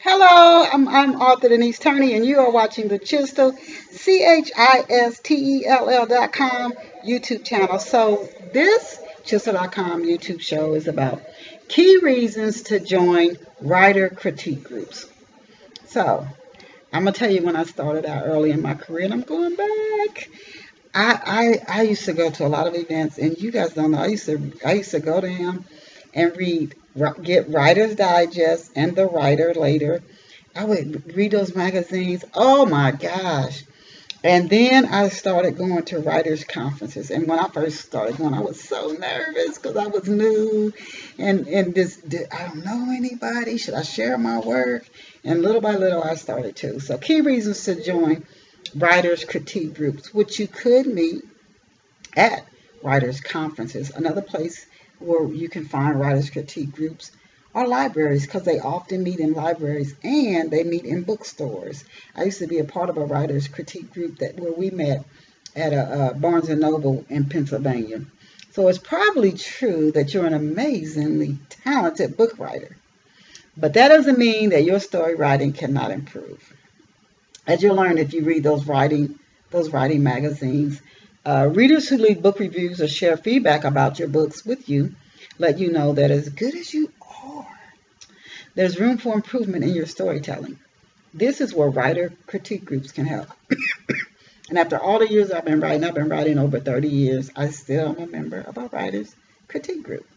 Hello, I'm author Denise Turney, and you are watching the Chistel, CHISTELL.com YouTube channel. So this Chistel.com YouTube show is about key reasons to join writer critique groups. So I'm gonna tell you when I started out early in my career, and I'm going back. I used to go to a lot of events, and you guys don't know. I used to go to them and get Writer's Digest and The Writer later. I would read those magazines. Oh my gosh. And then I started going to writers' conferences. And when I first started going, I was so nervous because I was new and I don't know anybody. Should I share my work? And little by little, I started too. So key reasons to join writers' critique groups, which you could meet at writers' conferences. Another place where you can find writers' critique groups are libraries, because they often meet in libraries and they meet in bookstores. I used to be a part of a writers' critique group where we met at a Barnes & Noble in Pennsylvania. So it's probably true that you're an amazingly talented book writer, but that doesn't mean that your story writing cannot improve. As you'll learn if you read those writing magazines, readers who leave book reviews or share feedback about your books with you let you know that as good as you are, there's room for improvement in your storytelling. This is where writer critique groups can help. And after all the years I've been writing over 30 years, I still am a member of a writer's critique group.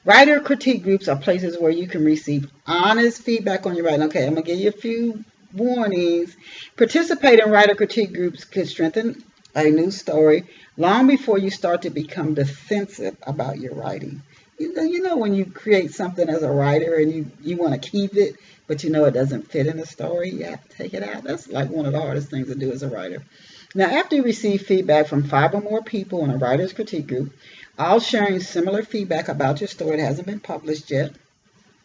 Writer critique groups are places where you can receive honest feedback on your writing. Okay, I'm going to give you a few warnings. Participate in writer critique groups could strengthen a new story long before you start to become defensive about your writing. You know when you create something as a writer and you want to keep it, but you know it doesn't fit in the story, you have to take it out. That's like one of the hardest things to do as a writer. Now, after you receive feedback from 5 or more people in a writer's critique group, all sharing similar feedback about your story that hasn't been published yet,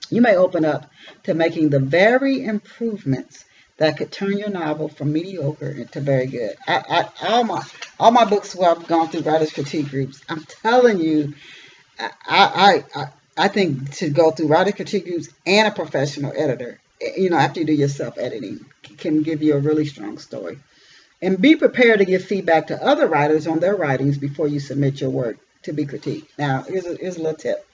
you may open up to making the very improvements that could turn your novel from mediocre into very good. All my books where I've gone through writers' critique groups, I'm telling you, I think to go through writer critique groups and a professional editor, after you do your self-editing, can give you a really strong story. And be prepared to give feedback to other writers on their writings before you submit your work to be critiqued. Now, here's a little tip.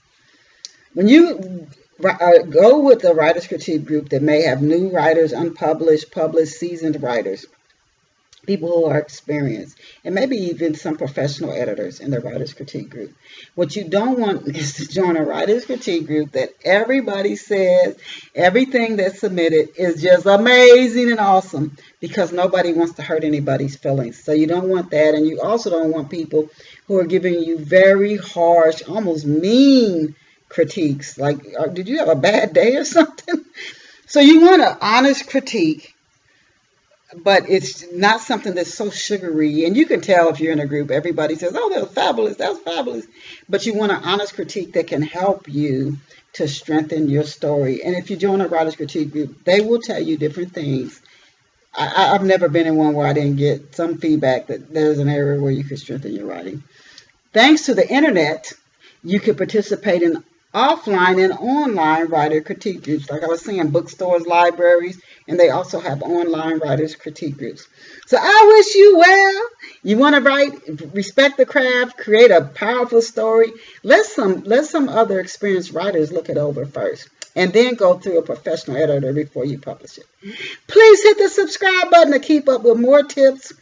When you go with a writer's critique group that may have new writers, unpublished, published, seasoned writers, people who are experienced, and maybe even some professional editors in the writer's critique group. What you don't want is to join a writer's critique group that everybody says everything that's submitted is just amazing and awesome, because nobody wants to hurt anybody's feelings. So you don't want that, and you also don't want people who are giving you very harsh, almost mean critiques, like, did you have a bad day or something? So you want an honest critique, but it's not something that's so sugary. And you can tell if you're in a group, everybody says, oh, that's fabulous, that's fabulous. But you want an honest critique that can help you to strengthen your story. And if you join a writer's critique group, they will tell you different things. I've never been in one where I didn't get some feedback that there's an area where you could strengthen your writing. Thanks to the internet, you could participate in offline and online writer critique groups. Like I was saying, bookstores, libraries, and they also have online writers critique groups. So I wish you well. You want to write, respect the craft, create a powerful story. Let some other experienced writers look it over first, and then go through a professional editor before you publish it. Please hit the subscribe button to keep up with more tips,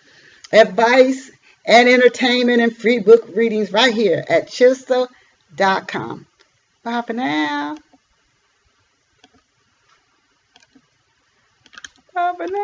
advice, and entertainment and free book readings right here at Chistel.com. Bye for now. Bye for now.